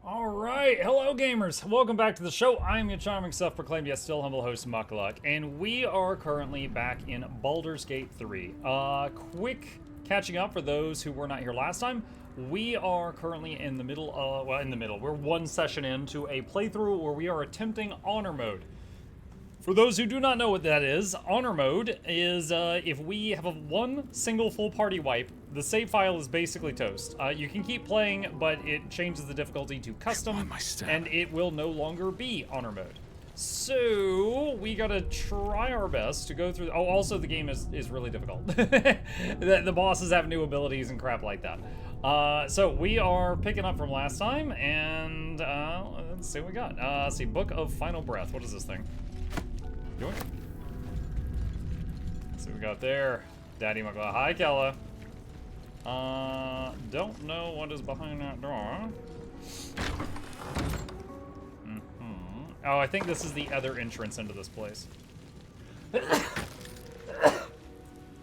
Alright, hello gamers! Welcome back to the show. I am your charming self-proclaimed yet still humble host, Mukluk, and we are currently back in Baldur's Gate 3. Quick catching up for those who were not here last time. We are currently in the middle of, we're one session into a playthrough where we are attempting honor mode. For those who do not know what that is, honor mode is if we have one single full party wipe, the save file is basically toast. You can keep playing, but it changes the difficulty to custom, and it will no longer be honor mode. So, we gotta try our best to go through. Oh, also the game is really difficult. The bosses have new abilities and crap like that. So, we are picking up from last time, and let's see what we got. Let's see, Book of Final Breath. What is this thing? Doing? Let's see what we got there. Daddy Mukluk. Hi, Kella. Don't know what is behind that door. Oh, I think this is the other entrance into this place.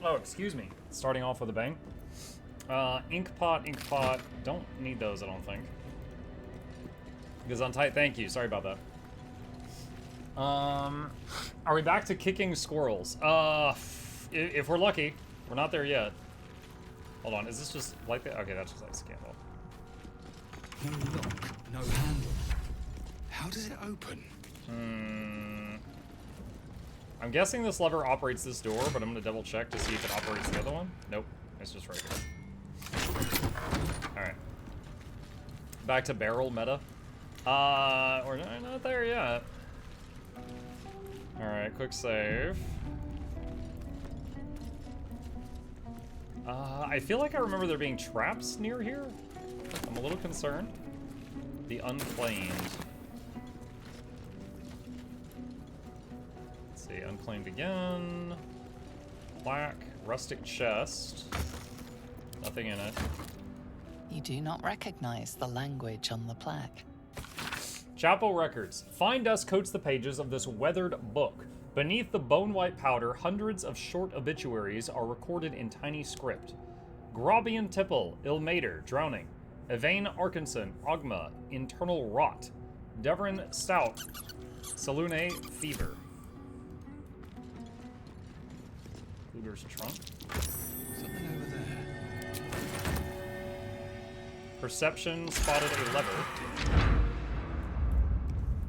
Oh, excuse me. Starting off with a bang. Ink pot. Don't need those, I don't think. Because on tight, thank you. Sorry about that. Are we back to kicking squirrels? If we're lucky. We're not there yet. Hold on, is this just like that? Okay, that's just like scandal. No lock, no handle. How does it open? I'm guessing this lever operates this door, but I'm gonna double check to see if it operates the other one. Nope, it's just right here. Alright. Back to barrel meta. We're not there yet. Alright, quick save. I feel like I remember there being traps near here. I'm a little concerned. The unclaimed. Let's see, unclaimed again. Plaque, rustic chest. Nothing in it. You do not recognize the language on the plaque. Chapel records. Fine dust coats the pages of this weathered book. Beneath the bone-white powder, hundreds of short obituaries are recorded in tiny script. Grobian Tipple, Ilmater, drowning. Evane Arkinson, Ogma, internal rot. Devrin Stout, Salune, fever. Luger's trunk. Something over there. Perception spotted a lever.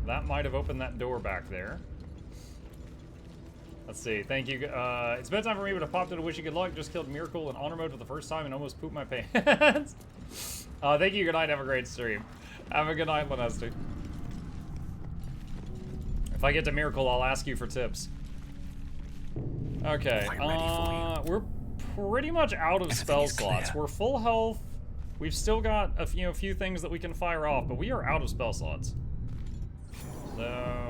That might have opened that door back there. Let's see, thank you. It's bedtime for me, but I popped in to wish you good luck. Just killed Miracle in honor mode for the first time and almost pooped my pants. Thank you, good night, have a great stream. Have a good night, Lenesty. If I get to Miracle, I'll ask you for tips. Okay, we're pretty much out of spell slots. We're full health. We've still got a few things that we can fire off, but we are out of spell slots. So...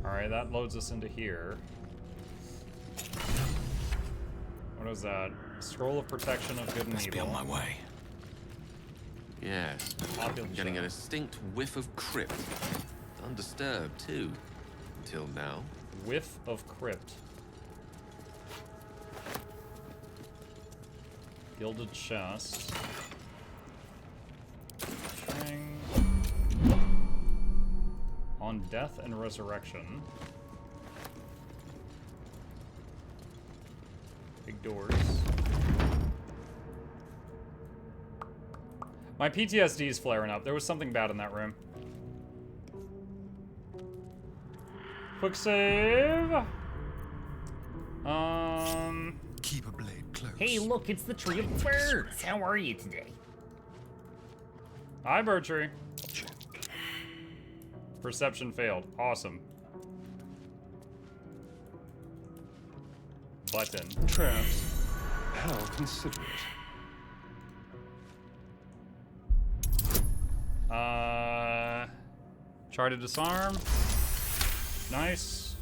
Alright, that loads us into here. What is that? Scroll of Protection of Good and Must Evil. be on my way. Yes, I'm getting a distinct whiff of crypt. Undisturbed, too. Until now. Whiff of crypt. Gilded chest. String. On death and resurrection. Big doors. My PTSD is flaring up. There was something bad in that room. Quick save. Keep a blade close. Hey, look, it's the Tree of Birds. How are you today? Hi, Bertree. Perception failed. Awesome. Button. Traps. How considerate. Try to disarm. Nice.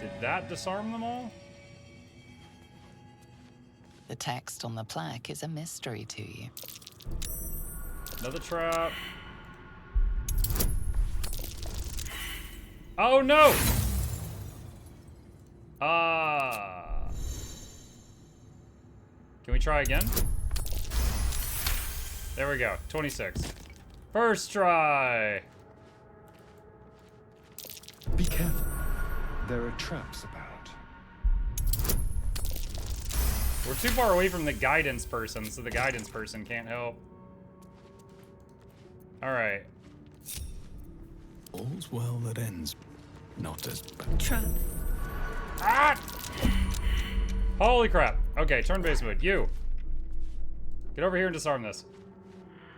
Did that disarm them all? The text on the plaque is a mystery to you. Another trap. Oh no! Can we try again? There we go. 26. First try. Be careful. There are traps about. We're too far away from the guidance person, so the guidance person can't help. Alright. All's well that ends not as Trap. Ah! Holy crap. Okay, turn-based mode. You. Get over here and disarm this.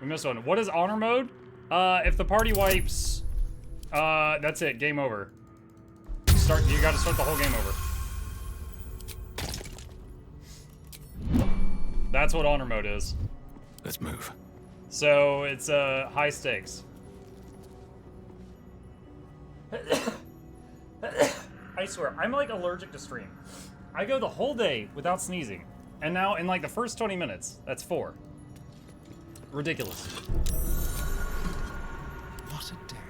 We missed one. What is honor mode? If the party wipes, that's it. Game over. You gotta start the whole game over. That's what honor mode is. Let's move. So it's high stakes. I swear, I'm like allergic to stream. I go the whole day without sneezing. And now in like the first 20 minutes, that's 4. Ridiculous. What a day.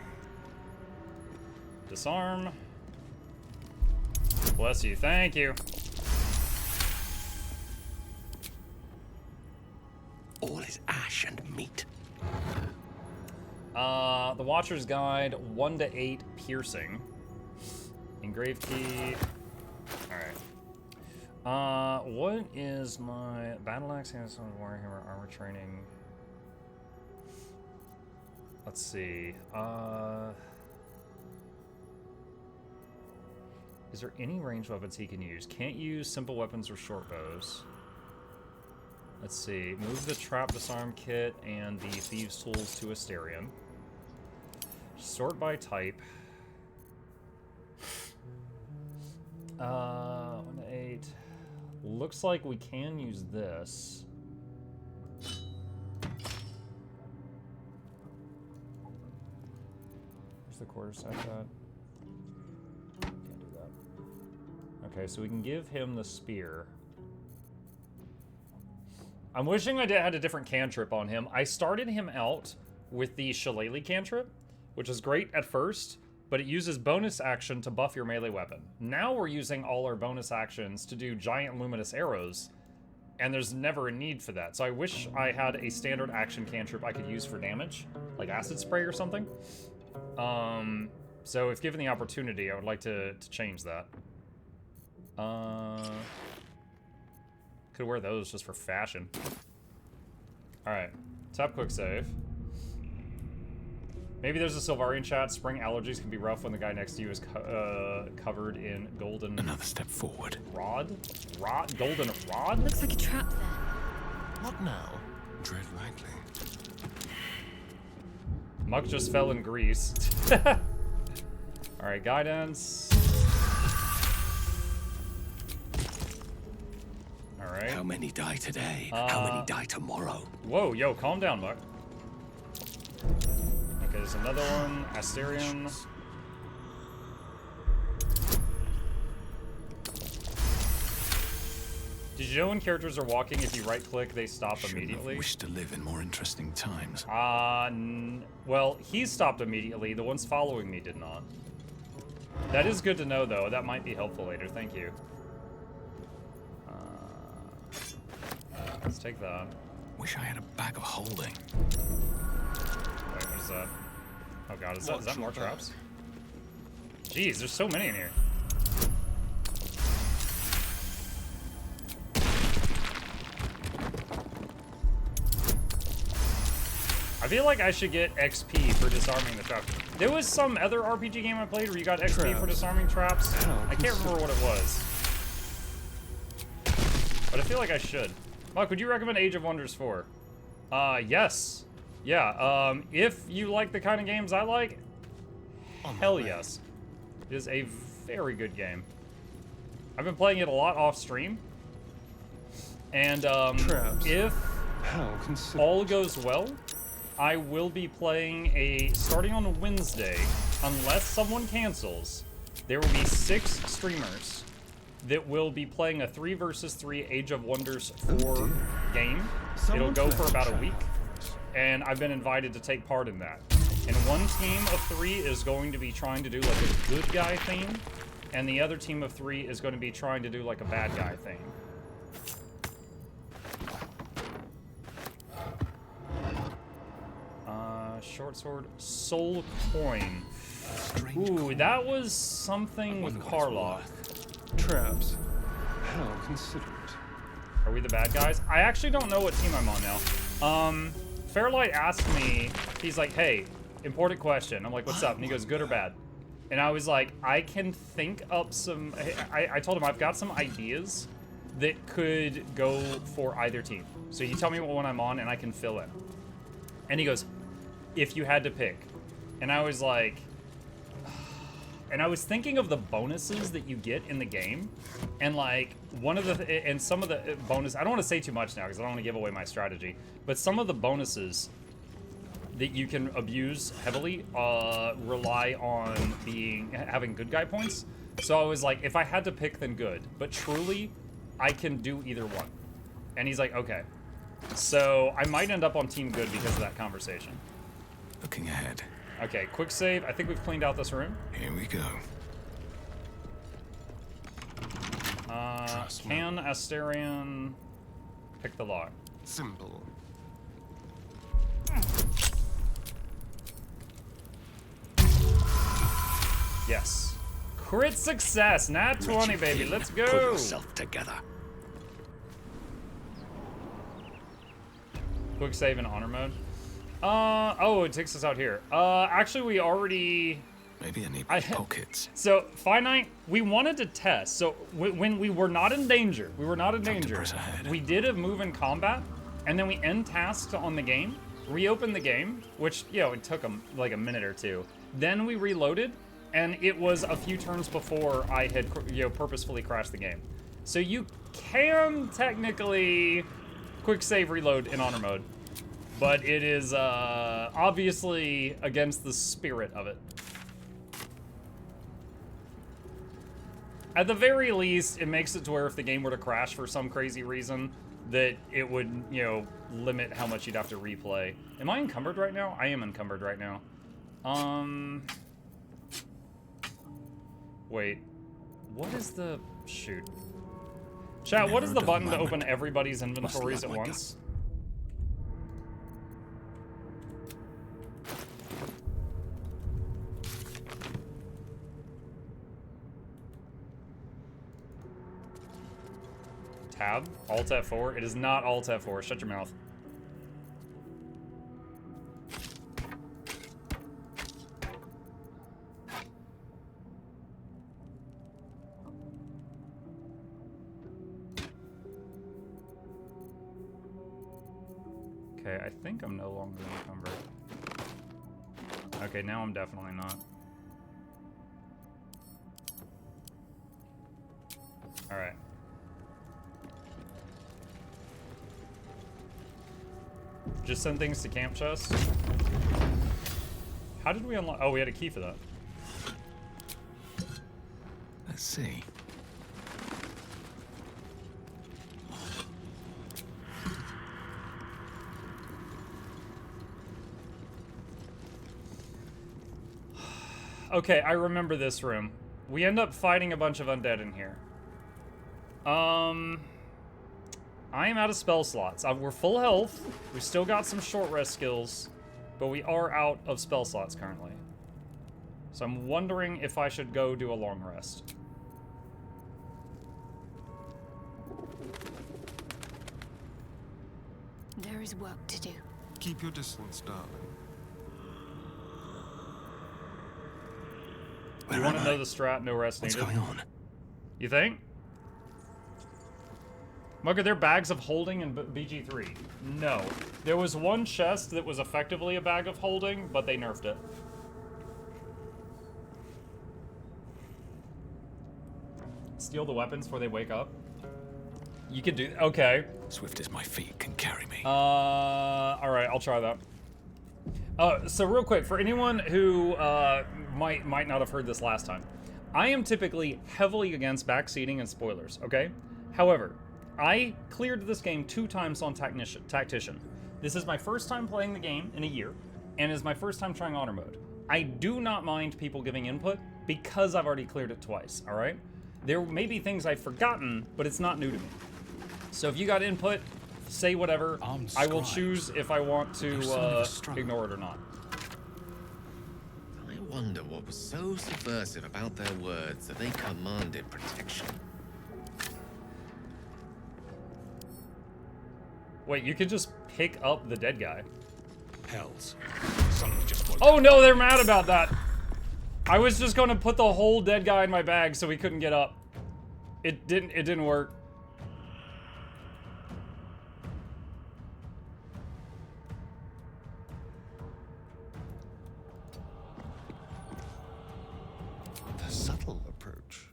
Disarm. Bless you, thank you. All is ash and meat. The Watcher's Guide, 1 to 8 piercing. Engraved key. Alright. What is my battle axe, handstone, warhammer, armor training? Let's see. Is there any ranged weapons he can use? Can't use simple weapons or short bows. Let's see. Move the trap disarm kit and the thieves tools to Asterion. Sort by type. 1 to 8. Looks like we can use this. Where's the quarterstaff at? Can't do that. Okay, so we can give him the spear. I'm wishing I had a different cantrip on him. I started him out with the Shillelagh cantrip, which is great at first, but it uses bonus action to buff your melee weapon. Now we're using all our bonus actions to do giant luminous arrows, and there's never a need for that. So I wish I had a standard action cantrip I could use for damage, like acid spray or something. So if given the opportunity, I would like to change that. Could wear those just for fashion. Alright, tap quick save. Maybe there's a Silvarian chat. Spring allergies can be rough when the guy next to you is covered in golden... Another step forward. Rod? Golden rod? Looks like a trap there. What now? Tread lightly. Muck just fell in grease. Alright, guidance. Alright. How many die today? How many die tomorrow? Whoa, yo, calm down, Muck. Okay, there's another one. Asterion. Did you know when characters are walking, if you right-click, they stop immediately? Wish to live in more interesting times. Well, he stopped immediately. The ones following me did not. That is good to know, though. That might be helpful later. Thank you. Let's take that. Wish I had a bag of holding. Wait, what is that? Oh god, is that more traps? Jeez, there's so many in here. I feel like I should get XP for disarming the traps. There was some other RPG game I played where you got XP for disarming traps. I can't remember what it was. But I feel like I should. Mark, would you recommend Age of Wonders 4? Yes. Yeah, if you like the kind of games I like, hell yes. It is a very good game. I've been playing it a lot off stream. And if all goes well, I will be playing starting on Wednesday, unless someone cancels, there will be 6 streamers that will be playing a 3 versus 3 Age of Wonders 4 game. It'll go for about a week, and I've been invited to take part in that. And one team of 3 is going to be trying to do like a good guy theme, and the other team of 3 is going to be trying to do like a bad guy theme. short sword, soul coin. Strange Ooh, coin. that was something with Wonder what it's Karloff. worth. Traps. How considerate. Are we the bad guys? I actually don't know what team I'm on now. Fairlight asked me, he's like, hey, important question. I'm like, what's up? And he goes, good or bad? And I was like, I can think up some, I told him I've got some ideas that could go for either team. So you tell me what one I'm on and I can fill in. And he goes, if you had to pick. And I was like, and I was thinking of the bonuses that you get in the game. And like one of the, and some of the bonus, I don't want to say too much now because I don't want to give away my strategy, but some of the bonuses that you can abuse heavily rely on having good guy points. So I was like, if I had to pick, then good. But truly, I can do either one. And he's like, okay. So I might end up on team good because of that conversation. Looking ahead. Okay, quick save. I think we've cleaned out this room. Here we go. Trust me. Can Asterion pick the lock? Simple. Yes. Crit success. Nat 20, baby. Let's Pull go. yourself together. Quick save in honor mode. Oh, it takes us out here. Actually, we already... Maybe I need I- pockets. So, Finite, we wanted to test. So, when we were not in danger, Time to press ahead. we did a move in combat, and then we end tasked on the game, reopened the game, which, you know, it took like a minute or two. Then we reloaded, and it was a few turns before I had, you know, purposefully crashed the game. So you can technically quick save reload in honor mode, but it is obviously against the spirit of it. At the very least, it makes it to where if the game were to crash for some crazy reason, that it would, you know, limit how much you'd have to replay. Am I encumbered right now? I am encumbered right now. Wait. What is the... Shoot. Chat, what is the Never button done to open moment. everybody's inventories let at my gut. once? Tab? Alt F4? It is not Alt F4. Shut your mouth. Okay, I think I'm no longer encumbered. Okay, now I'm definitely not. Alright. Just send things to camp chest. How did we unlock? Oh, we had a key for that. Let's see. Okay, I remember this room. We end up fighting a bunch of undead in here. I am out of spell slots. We're full health. We still got some short rest skills, but we are out of spell slots currently. So I'm wondering if I should go do a long rest. There is work to do. Keep your distance, darling. You Where want am to know I? the strat, no rest What's needed? going on? You think? Mugger, they're bags of holding in BG3. No. There was one chest that was effectively a bag of holding, but they nerfed it. Steal the weapons before they wake up? You could do... Okay. Swift as my feet can carry me. Alright, I'll try that. So real quick, for anyone who might not have heard this last time, I am typically heavily against backseating and spoilers, okay? However, I cleared this game 2 times on Tactician. This is my first time playing the game in a year, and is my first time trying honor mode. I do not mind people giving input because I've already cleared it twice, alright? There may be things I've forgotten, but it's not new to me. So if you got input, say whatever. Armed I will scribes. choose if I want No sign of to a struggle. ignore it or not. wonder what was so subversive about their words that they commanded protection. Wait, you could just pick up the dead guy. Hells. Someone just woke Oh no, they're mad about that. I was just gonna put the whole dead guy in my bag so he couldn't get up. It didn't work. The subtle approach.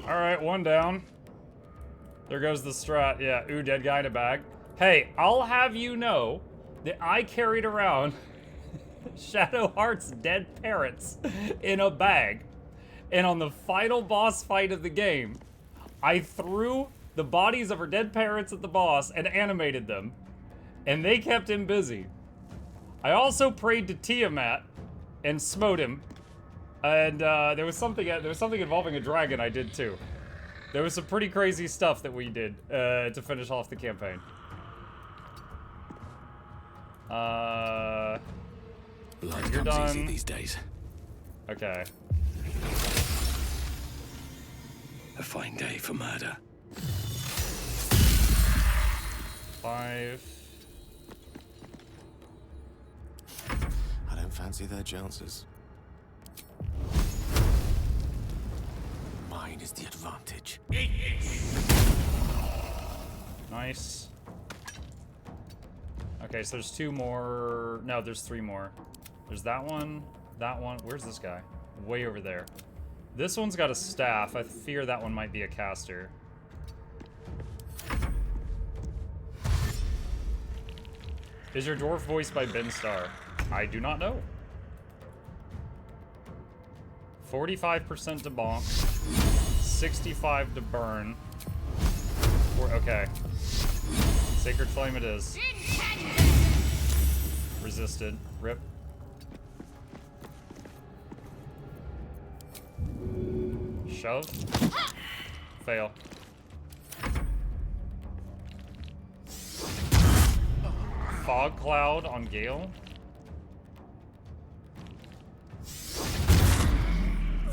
Alright, one down. There goes the strat. Yeah, ooh, dead guy in a bag. Hey, I'll have you know that I carried around Shadowheart's dead parents in a bag. And on the final boss fight of the game, I threw the bodies of her dead parents at the boss and animated them. And they kept him busy. I also prayed to Tiamat and smote him. And there was something involving a dragon I did too. There was some pretty crazy stuff that we did to finish off the campaign. Blood You're comes easy done. these days. Okay. A fine day for murder. 5. I don't fancy their chances. Mine is the advantage. Nice. Okay, so there's 2 more. No, there's 3 more. There's that one. That one. Where's this guy? Way over there. This one's got a staff. I fear that one might be a caster. Is your dwarf voiced by Ben Starr? I do not know. 45% to bonk. 65 to burn. Okay. Sacred Flame it is. Resisted. Rip. Shove. Fail. Fog Cloud on Gale.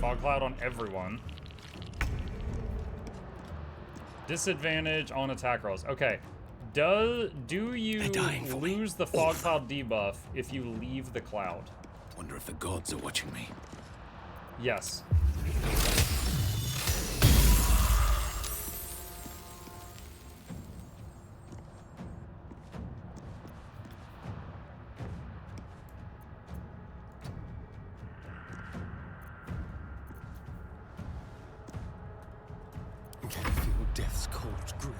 Fog Cloud on everyone. Disadvantage on attack rolls. Okay. Do you lose the Fog Cloud debuff if you leave the cloud? Wonder if the gods are watching me. Yes. Can you feel death's cold grip?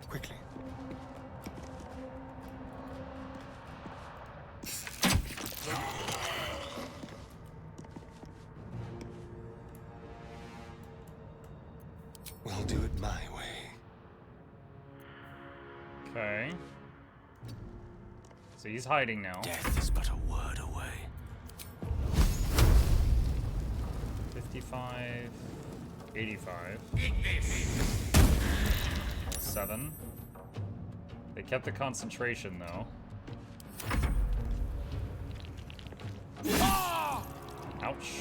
Quickly. We'll do it my way. Okay. So he's hiding now. Death is but a word away. 55, 85, 7. They kept the concentration though. Ouch.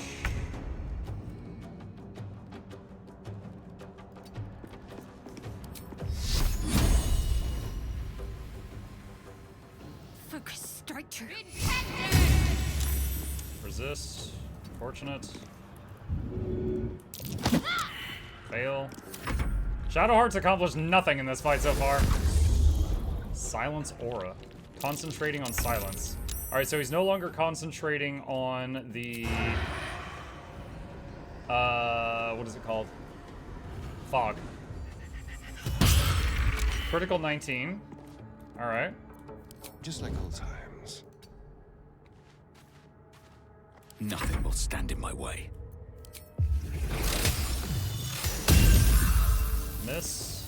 Focus, strike true. Resist. Fortunate. Fail. Shadowheart's accomplished nothing in this fight so far. Silence aura. Concentrating on silence. Alright, so he's no longer concentrating on the... what is it called? Fog. Critical 19. Alright. Just like old times. Nothing will stand in my way. Miss.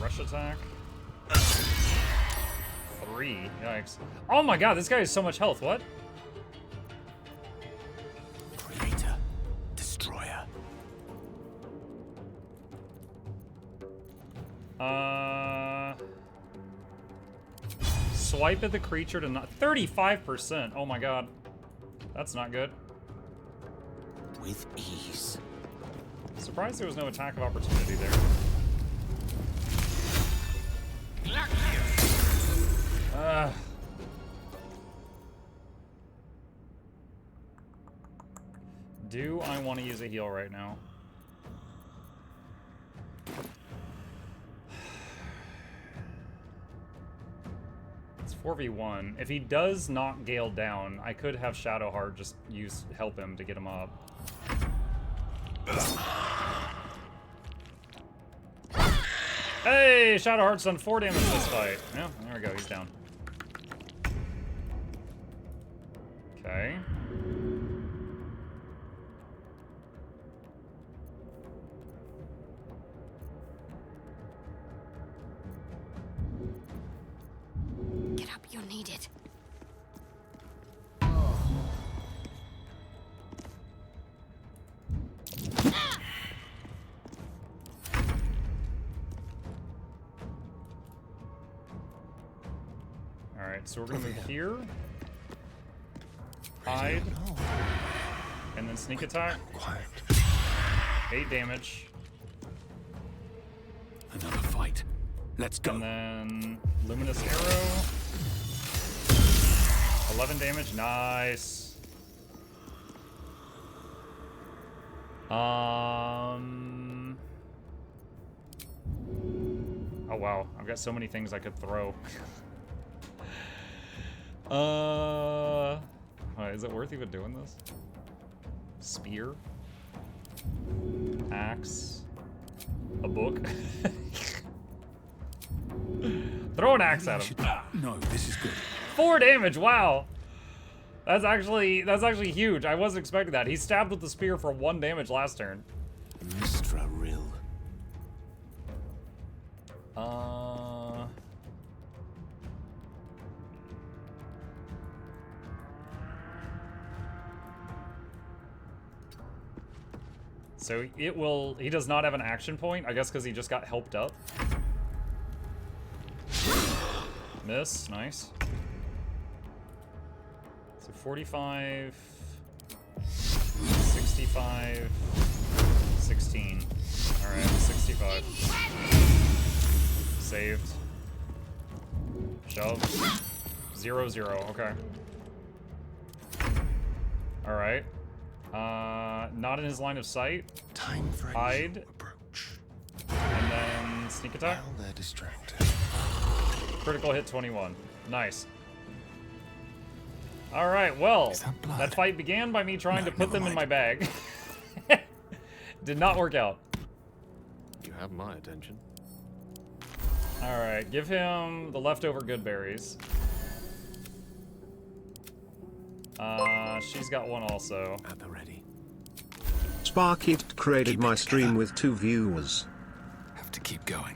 Rush attack. 3. Yikes. Oh my god, this guy has so much health. What? Creator, destroyer, Swipe at the creature to not 35%. Oh my god. That's not good. With ease. Surprised there was no attack of opportunity there. Do I want to use a heal right now? It's 4v1. If he does knock Gale down, I could have Shadowheart just help him to get him up. Hey, Shadowheart's done 4 damage this fight. Yeah, there we go, he's down. Okay. Get up, you need it. Alright, so we're gonna move here. Hide. And then sneak attack. Quiet. 8 damage. Another fight. Let's go. And then Luminous Arrow. 11 damage. Nice. Oh wow, I've got so many things I could throw. Is it worth even doing this? Spear. Axe. A book. Throw an axe at him. No, this is good. 4 damage, wow. That's actually huge. I wasn't expecting that. He stabbed with the spear for 1 damage last turn. Mistra Rill. So he does not have an action point, I guess because he just got helped up. Miss, nice. So 45, 65, 16. All right, 65. Saved. Shove. 0, 0, okay. All right. Not in his line of sight. Time for Hide. approach. And then sneak attack. While they're distracted. Critical hit 21. Nice. All right, well, Is that blood? that fight began by me trying No, to put never them in my mind. bag. Did not work out. You have my attention. All right, give him the leftover good berries. She's got one also. At the ready. Sparky created my stream with 2 viewers. Have to keep going.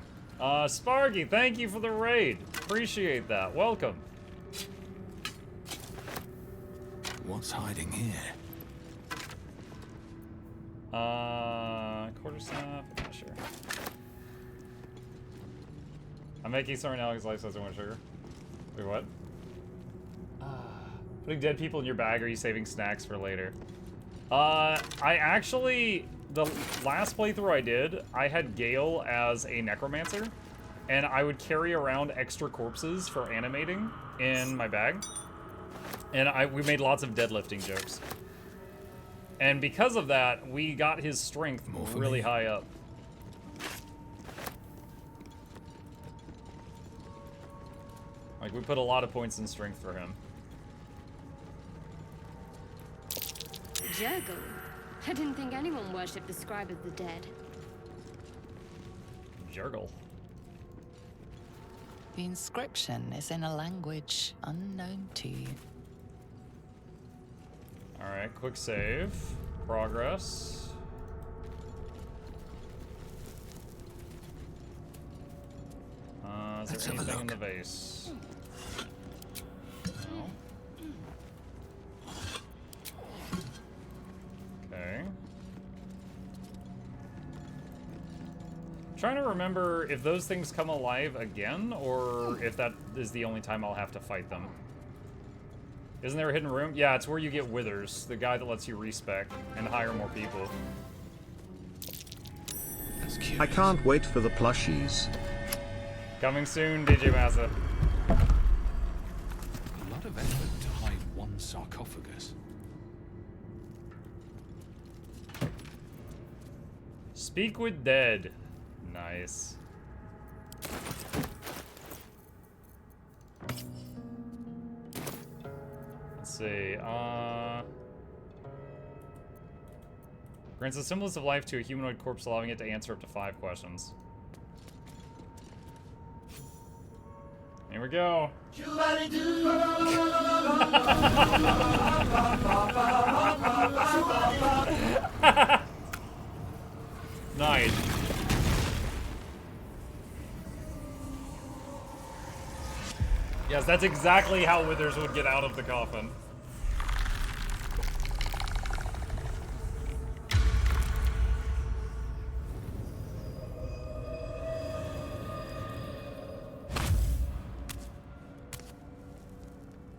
Sparky, thank you for the raid. Appreciate that. Welcome. What's hiding here? Quarter staff. Not sure. I'm making sorry now because life says I want sugar. Wait, what? Putting dead people in your bag, or are you saving snacks for later? I actually, the last playthrough I did, I had Gale as a necromancer, and I would carry around extra corpses for animating in my bag. And we made lots of deadlifting jokes. And because of that, we got his strength More for really me. high up. Like, we put a lot of points in strength for him. Jurgle. I didn't think anyone worshipped the scribe of the dead. Jurgle. The inscription is in a language unknown to you. Alright, quick save. Progress. Is Let's there have a anything in the look. vase? No. Okay. Trying to remember if those things come alive again, or if that is the only time I'll have to fight them. Isn't there a hidden room? Yeah, it's where you get withers, the guy that lets you respec and hire more people. That's curious. I can't wait for the plushies. Coming soon, DJ Mazza. A lot of effort to hide one sarcophagus. Speak with dead. Nice. Let's see, grants a semblance of life to a humanoid corpse, allowing it to answer up to 5 questions. Here we go. Nice. Yes, that's exactly how Withers would get out of the coffin.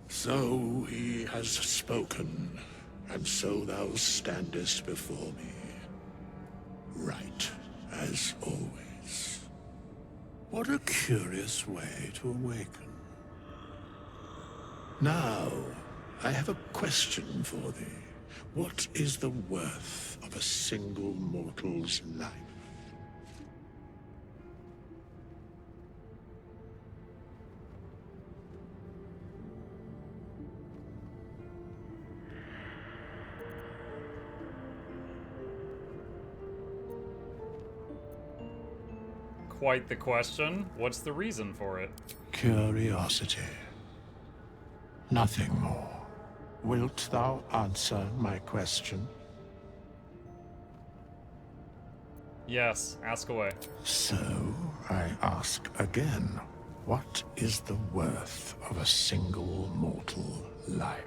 So he has spoken, and so thou standest before me. Right, as always. What a curious way to awaken. Now, I have a question for thee. What is the worth of a single mortal's life? Quite the question. What's the reason for it? Curiosity. Nothing more. Wilt thou answer my question? Yes, ask away. So, I ask again, what is the worth of a single mortal life?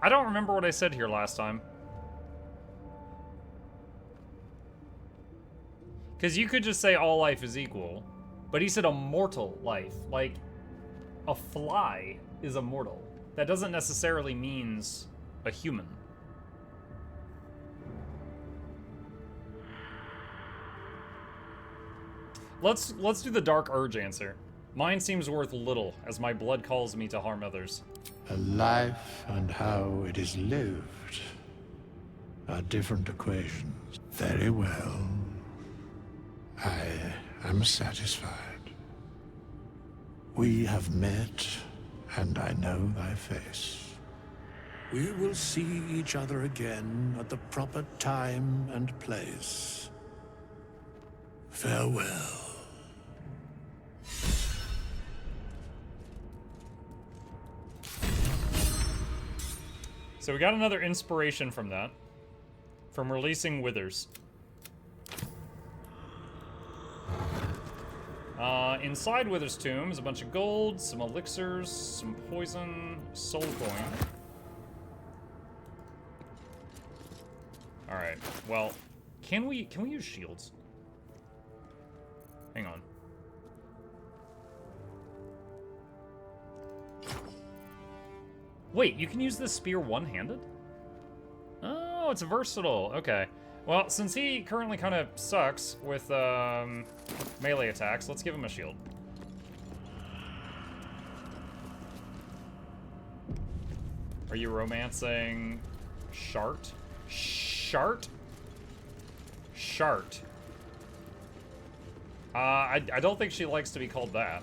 I don't remember what I said here last time. Because you could just say all life is equal, but he said a mortal life. Like, a fly is immortal. That doesn't necessarily means a human. Let's do the Dark Urge answer. Mine seems worth little, as my blood calls me to harm others. A life and how it is lived are different equations. Very well. I am satisfied. We have met, and I know thy face. We will see each other again at the proper time and place. Farewell. So we got another inspiration from that. From releasing Withers. Inside Withers' tomb is a bunch of gold, some elixirs, some poison, soul coin. Alright, well, can we use shields? Hang on. Wait, you can use this spear one-handed? Oh, it's versatile. Okay. Well, since he currently kind of sucks with melee attacks, let's give him a shield. Are you romancing Shart? Shart? Shart. I don't think she likes to be called that.